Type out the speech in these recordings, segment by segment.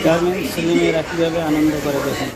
Garments ছেলেমেয়েরা কীভাবে আনন্দ করে দেখেন।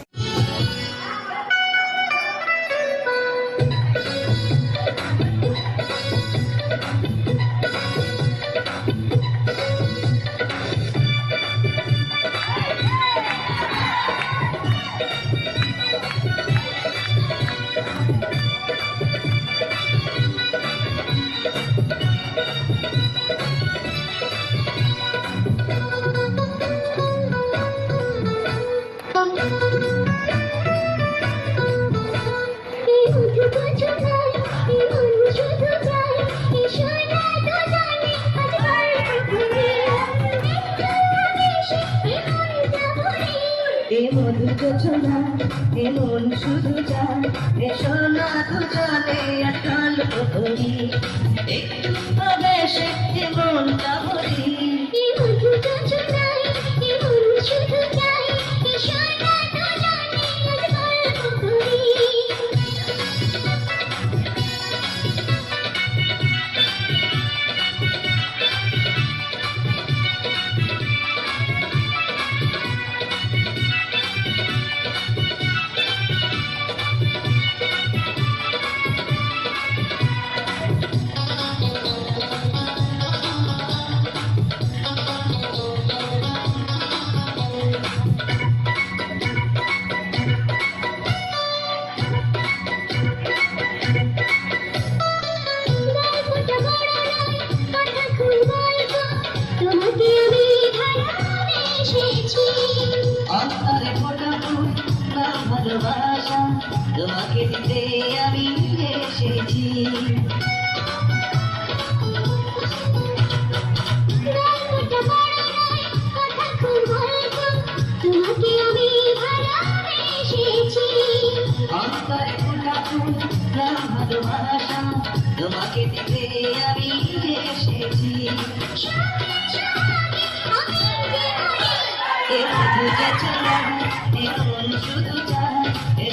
মধুর যোজনা এমন শুধু যায় এ সোনা দুজনে আটকাল করি একটু প্রবেশে এমনটা বলি মধুর যোজনা এমন শুধু যায় এ সোনা দুজনে আটকাল করি। অন্তরে ফোটা ফুল ভালোবাসা তোমাকে দিতে আমি এসেছি। অন্তরে ফোটা ফুল ভালোবাসা তোমাকে দিতে আমি এসেছি। এ মধুর যোজনা এমন শুধু যায় এ